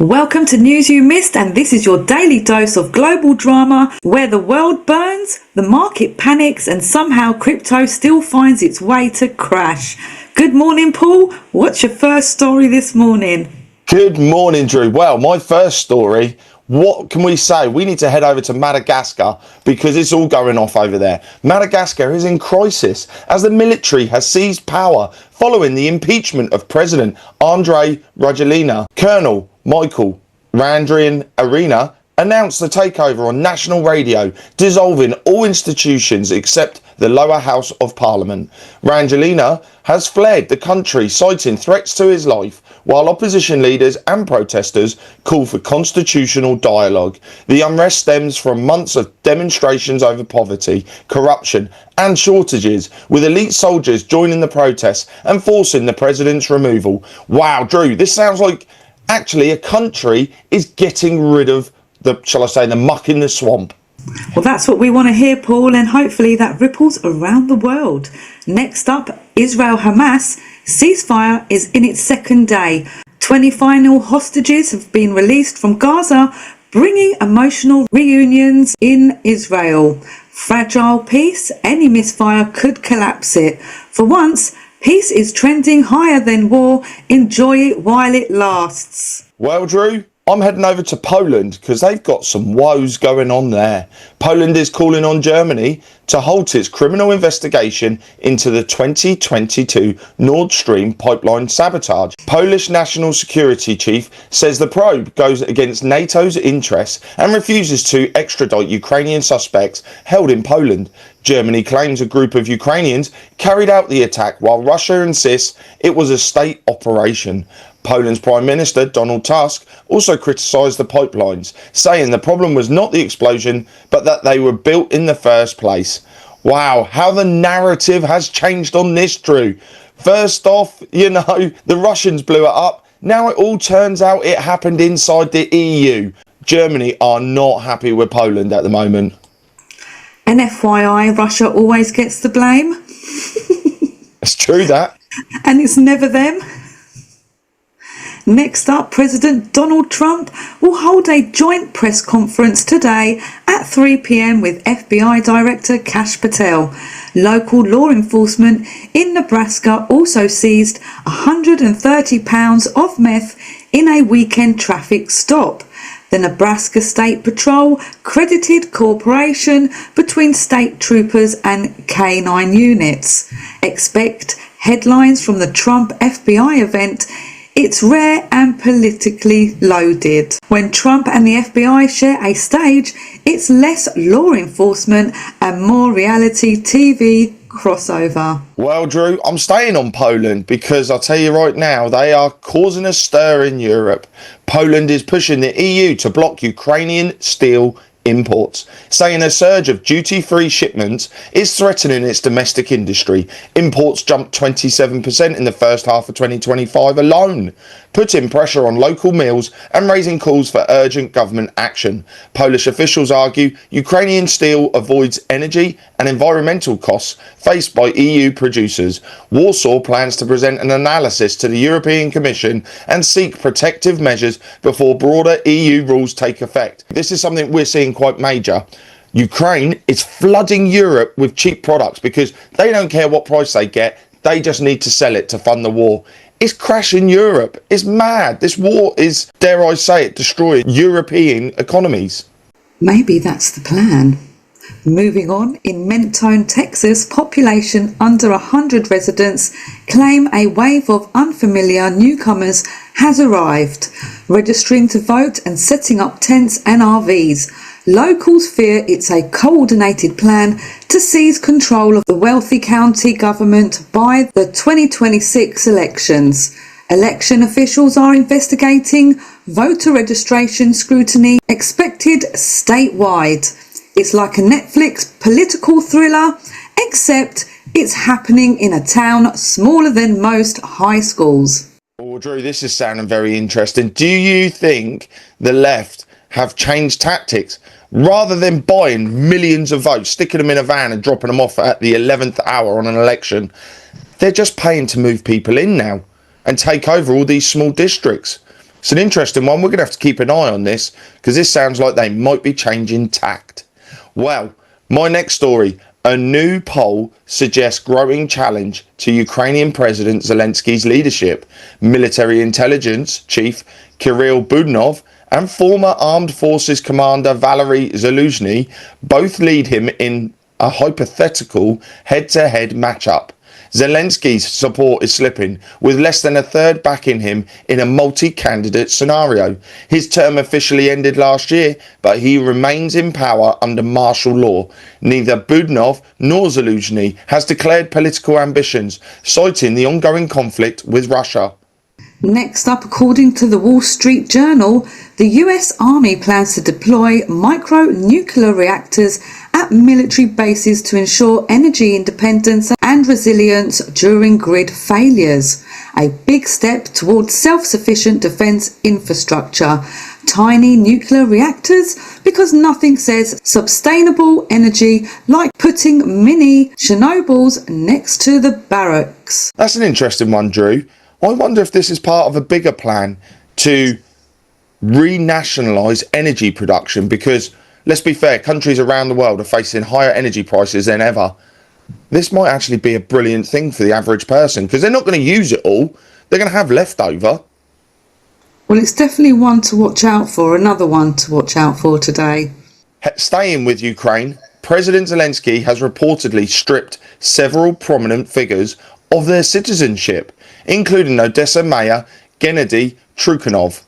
Welcome to News You Missed, and this is your daily dose of global drama where the world burns, the market panics, and somehow crypto still finds its way to crash. Good morning, Paul. What's your first story this morning? Good morning, Drew. Well, my first story, what can we say? We need to head over to Madagascar because it's all going off over there. Madagascar is in crisis as the military has seized power following the impeachment of President André Rajoelina. Colonel Michael Randrianirina announced the takeover on national radio, dissolving all institutions except the lower house of parliament. Rajoelina has fled the country, citing threats to his life, while opposition leaders and protesters call for constitutional dialogue. The unrest stems from months of demonstrations over poverty, corruption and shortages, with elite soldiers joining the protests and forcing the president's removal. Wow, Drew, this sounds like actually a country is getting rid of the muck in the swamp. Well, that's what we want to hear, Paul, and hopefully that ripples around the world. Next up, Israel-Hamas ceasefire is in its second day. 20 final hostages have been released from Gaza, bringing emotional reunions in Israel. Fragile peace, any misfire could collapse it. For once, peace is trending higher than war. Enjoy it while it lasts. Well, Drew, I'm heading over to Poland because they've got some woes going on there. Poland is calling on Germany to halt its criminal investigation into the 2022 Nord Stream pipeline sabotage. Polish National Security Chief says the probe goes against NATO's interests and refuses to extradite Ukrainian suspects held in Poland. Germany claims a group of Ukrainians carried out the attack, while Russia insists it was a state operation. Poland's Prime Minister Donald Tusk also criticised the pipelines, saying the problem was not the explosion, but that they were built in the first place. Wow, how the narrative has changed on this, Drew. First off, the Russians blew it up. Now it all turns out it happened inside the EU. Germany are not happy with Poland at the moment. And FYI, Russia always gets the blame. It's true that. And it's never them. Next up, President Donald Trump will hold a joint press conference today at 3 p.m. with FBI Director Kash Patel. Local law enforcement in Nebraska also seized 130 pounds of meth in a weekend traffic stop. The Nebraska State Patrol credited cooperation between state troopers and K9 units. Expect headlines from the Trump FBI event. It's rare and politically loaded. When Trump and the FBI share a stage, it's less law enforcement and more reality TV crossover. Well, Drew, I'm staying on Poland because I'll tell you right now, they are causing a stir in Europe. Poland is pushing the EU to block Ukrainian steel imports, saying a surge of duty-free shipments is threatening its domestic industry. Imports jumped 27% in the first half of 2025 alone, putting pressure on local mills and raising calls for urgent government action. Polish officials argue Ukrainian steel avoids energy and environmental costs faced by EU producers. Warsaw plans to present an analysis to the European Commission and seek protective measures before broader EU rules take effect. This is something we're seeing quite major. Ukraine is flooding Europe with cheap products because they don't care what price they get. They just need to sell it to fund the war. It's crashing Europe. It's mad. This war is, dare I say it, destroying European economies. Maybe that's the plan. Moving on, in Mentone, Texas, population under 100 residents claim a wave of unfamiliar newcomers has arrived, registering to vote and setting up tents and RVs. Locals fear it's a coordinated plan to seize control of the wealthy county government by the 2026 elections. Election officials are investigating voter registration scrutiny expected statewide. It's like a Netflix political thriller, except it's happening in a town smaller than most high schools. Oh, Drew, this is sounding very interesting. Do you think the left have changed tactics? Rather than buying millions of votes, sticking them in a van and dropping them off at the 11th hour on an election, they're just paying to move people in now and take over all these small districts. It's an interesting one. We're going to have to keep an eye on this because this sounds like they might be changing tact. Well, my next story. A new poll suggests growing challenge to Ukrainian President Zelensky's leadership. Military intelligence chief Kirill Budanov and former armed forces commander Valery Zaluzhny both lead him in a hypothetical head-to-head matchup. Zelensky's support is slipping, with less than a third backing him in a multi-candidate scenario. His term officially ended last year, but he remains in power under martial law. Neither Budanov nor Zaluzhny has declared political ambitions, citing the ongoing conflict with Russia. Next up, according to the Wall Street Journal, the US Army plans to deploy micro-nuclear reactors at military bases to ensure energy independence and resilience during grid failures. A big step towards self-sufficient defence infrastructure. Tiny nuclear reactors, because nothing says sustainable energy like putting mini Chernobyls next to the barracks. That's an interesting one, Drew. I wonder if this is part of a bigger plan to renationalise energy production, because, let's be fair, countries around the world are facing higher energy prices than ever. This might actually be a brilliant thing for the average person, because they're not going to use it all. They're going to have leftover. Well, it's definitely one to watch out for, another one to watch out for today. Staying with Ukraine, President Zelensky has reportedly stripped several prominent figures of their citizenship, including Odessa Mayor Gennady Trukhanov,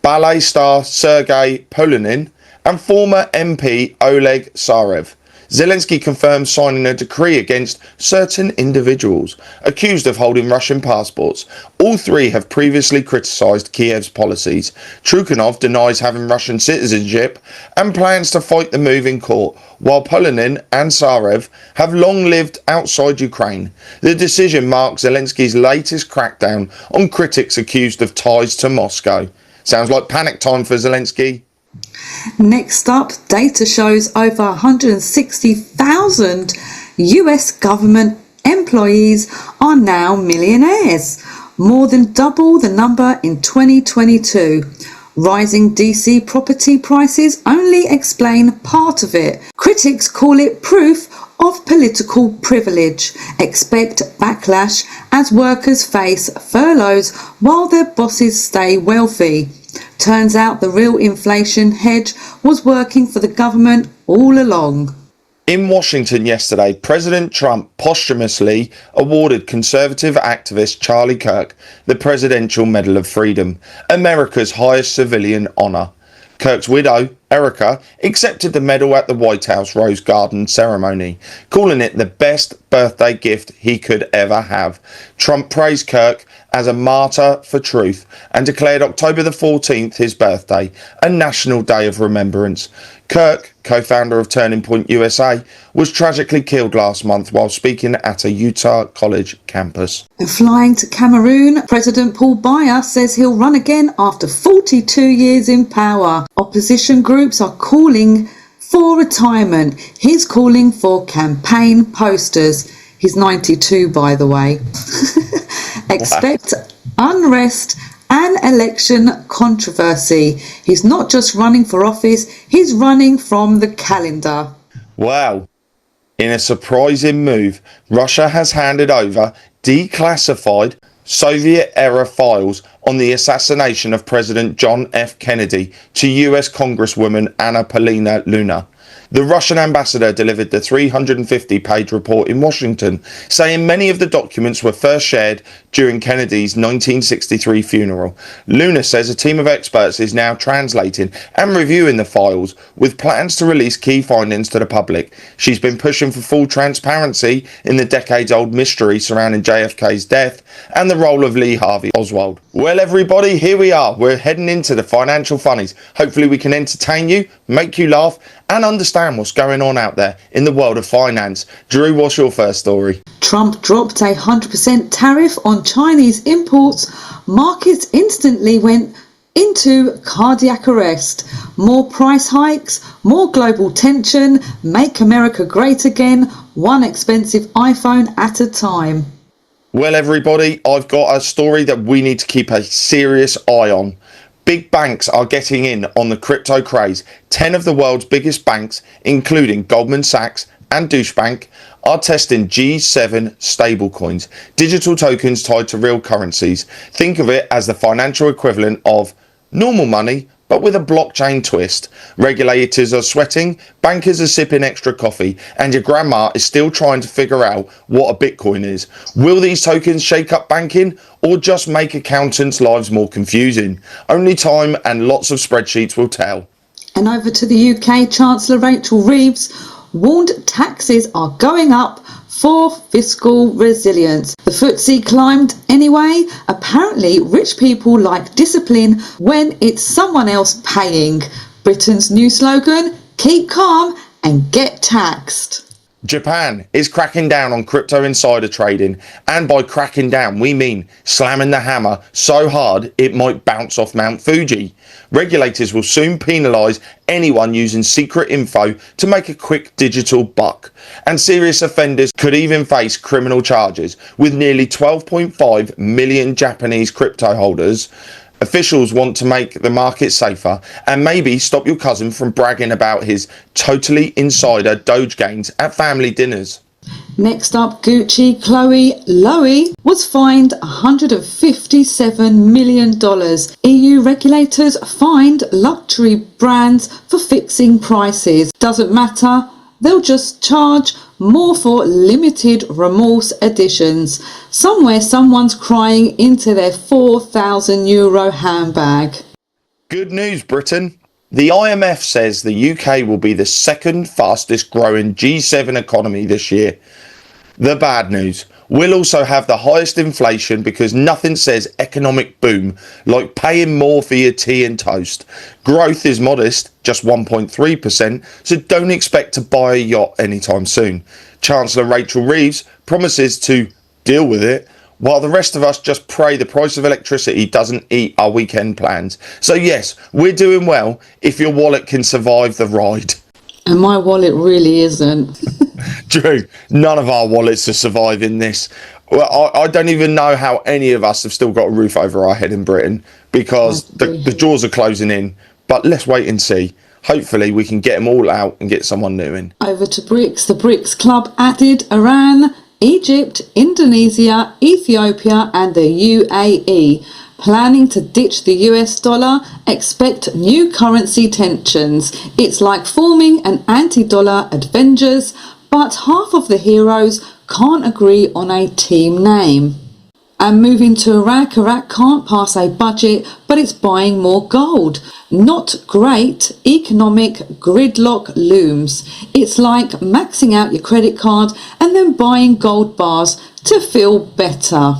ballet star Sergei Polunin, and former MP Oleg Sarev. Zelensky confirmed signing a decree against certain individuals accused of holding Russian passports. All three have previously criticised Kiev's policies. Trukhanov denies having Russian citizenship and plans to fight the move in court, while Polunin and Sarev have long lived outside Ukraine. The decision marks Zelensky's latest crackdown on critics accused of ties to Moscow. Sounds like panic time for Zelensky. Next up, data shows over 160,000 US government employees are now millionaires, more than double the number in 2022. Rising DC property prices only explain part of it. Critics call it proof of political privilege. Expect backlash as workers face furloughs while their bosses stay wealthy. Turns out the real inflation hedge was working for the government all along. In Washington yesterday, President Trump posthumously awarded conservative activist Charlie Kirk the Presidential Medal of Freedom, America's highest civilian honour. Kirk's widow, Erica, accepted the medal at the White House Rose Garden ceremony, calling it the best birthday gift he could ever have. Trump praised Kirk as a martyr for truth and declared October the 14th his birthday, a national day of remembrance. Kirk, co-founder of Turning Point USA, was tragically killed last month while speaking at a Utah college campus. And flying to Cameroon, President Paul Biya says he'll run again after 42 years in power. Opposition groups are calling for retirement. He's calling for campaign posters. He's 92, by the way. Expect unrest and election controversy. He's not just running for office, he's running from the calendar. Wow. In a surprising move, Russia has handed over declassified Soviet-era files on the assassination of President John F. Kennedy to US Congresswoman Anna Polina Luna. The Russian ambassador delivered the 350-page report in Washington, saying many of the documents were first shared during Kennedy's 1963 funeral. Luna says a team of experts is now translating and reviewing the files, with plans to release key findings to the public. She's been pushing for full transparency in the decades-old mystery surrounding JFK's death and the role of Lee Harvey Oswald. Well, everybody, here we are. We're heading into the financial funnies. Hopefully we can entertain you, make you laugh, and understand what's going on out there in the world of finance. Drew, what's your first story? Trump dropped a 100% tariff on Chinese imports. Markets instantly went into cardiac arrest. More price hikes, more global tension, make America great again, one expensive iPhone at a time. Well, everybody, I've got a story that we need to keep a serious eye on. Big banks are getting in on the crypto craze. 10 of the world's biggest banks, including Goldman Sachs and Deutsche Bank, are testing G7 stablecoins, digital tokens tied to real currencies. Think of it as the financial equivalent of normal money, but with a blockchain twist. Regulators are sweating, bankers are sipping extra coffee, and your grandma is still trying to figure out what a Bitcoin is. Will these tokens shake up banking or just make accountants' lives more confusing? Only time and lots of spreadsheets will tell. And over to the UK, Chancellor Rachel Reeves warned taxes are going up for fiscal resilience. The FTSE climbed anyway. Apparently, rich people like discipline when it's someone else paying. Britain's new slogan, keep calm and get taxed. Japan is cracking down on crypto insider trading, and by cracking down we mean slamming the hammer so hard it might bounce off Mount Fuji. Regulators will soon penalise anyone using secret info to make a quick digital buck, and serious offenders could even face criminal charges. With nearly 12.5 million Japanese crypto holders, officials want to make the market safer and maybe stop your cousin from bragging about his totally insider Doge gains at family dinners. Next up, Gucci Chloe Lowy was fined $157 million. EU regulators fined luxury brands for fixing prices. Doesn't matter, they'll just charge more for limited remorse editions. Somewhere someone's crying into their €4,000 handbag. Good news, Britain. The IMF says the UK will be the second fastest growing G7 economy this year. The bad news, we'll also have the highest inflation because nothing says economic boom like paying more for your tea and toast. Growth is modest, just 1.3%, so don't expect to buy a yacht anytime soon. Chancellor Rachel Reeves promises to deal with it, while the rest of us just pray the price of electricity doesn't eat our weekend plans. So yes, we're doing well if your wallet can survive the ride. And my wallet really isn't. Drew, none of our wallets are surviving this. Well, I don't even know how any of us have still got a roof over our head in Britain because the jaws are closing in. But let's wait and see. Hopefully we can get them all out and get someone new in. Over to BRICS. The BRICS club added Iran, Egypt, Indonesia, Ethiopia and the UAE. Planning to ditch the US dollar, expect new currency tensions. It's like forming an anti-dollar Avengers, but half of the heroes can't agree on a team name. And moving to Iraq, Iraq can't pass a budget, but it's buying more gold. Not great, economic gridlock looms. It's like maxing out your credit card and then buying gold bars to feel better.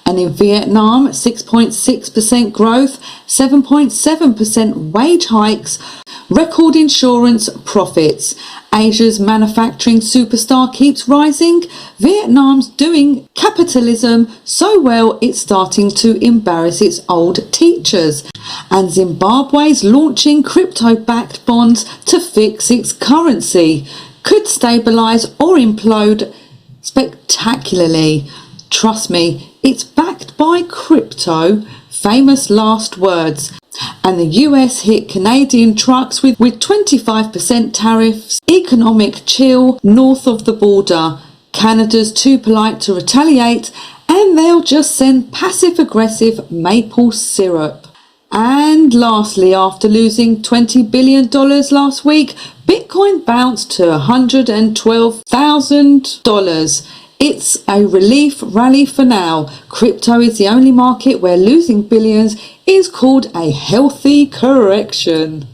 And in Vietnam, 6.6% growth, 7.7% wage hikes, record insurance profits. Asia's manufacturing superstar keeps rising. Vietnam's doing capitalism so well it's starting to embarrass its old teachers. And Zimbabwe's launching crypto-backed bonds to fix its currency. Could stabilise or implode spectacularly. Trust me, it's backed by crypto. Famous last words. And the US hit Canadian trucks with 25% tariffs. Economic chill north of the border. Canada's too polite to retaliate and they'll just send passive-aggressive maple syrup. And lastly, after losing $20 billion last week, Bitcoin bounced to $112,000. It's a relief rally for now. Crypto is the only market where losing billions is called a healthy correction.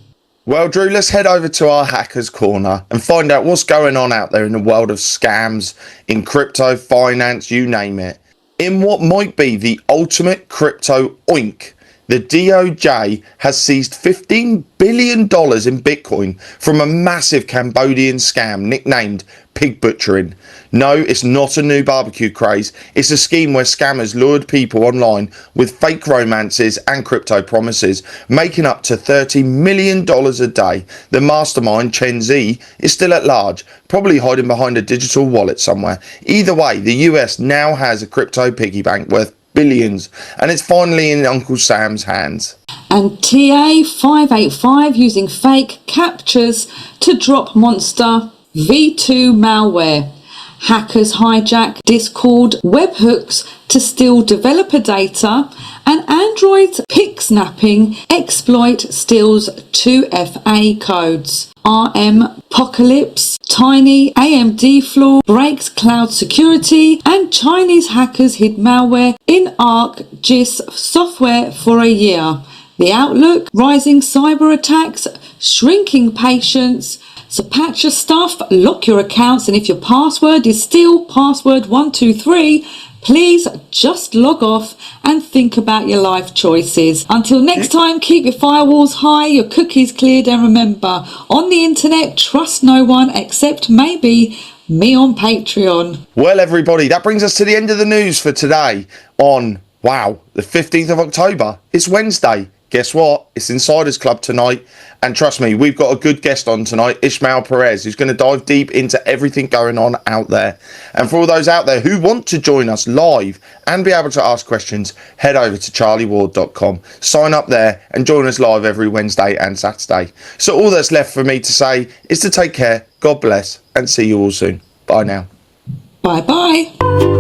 Well, Drew, let's head over to our Hackers Corner and find out what's going on out there in the world of scams, in crypto, finance, you name it. In what might be the ultimate crypto oink, the DOJ has seized $15 billion in Bitcoin from a massive Cambodian scam nicknamed pig butchering. No, it's not a new barbecue craze. It's a scheme where scammers lured people online with fake romances and crypto promises, making up to $30 million a day. The mastermind, Chen Zi, is still at large, probably hiding behind a digital wallet somewhere. Either way, the US now has a crypto piggy bank worth billions, and it's finally in Uncle Sam's hands. And TA585 using fake captures to drop monster V2 malware. Hackers hijack Discord webhooks to steal developer data, and Android pic snapping exploit steals 2FA codes. RM Apocalypse, Tiny AMD flaw breaks cloud security, and Chinese hackers hid malware in ArcGIS software for a year. The outlook: rising cyber attacks, shrinking patience. So patch your stuff, lock your accounts, and if your password is still password 123, please just log off and think about your life choices. Until next time, keep your firewalls high, your cookies cleared, and remember, on the internet, trust no one except maybe me on Patreon. Well, everybody, that brings us to the end of the news for today on, wow, the 15th of October. It's Wednesday. Guess what? It's Insiders Club tonight. And trust me, we've got a good guest on tonight, Ishmael Perez, who's going to dive deep into everything going on out there. And for all those out there who want to join us live and be able to ask questions, head over to charlieward.com. Sign up there and join us live every Wednesday and Saturday. So all that's left for me to say is to take care, God bless, and see you all soon. Bye now. Bye-bye.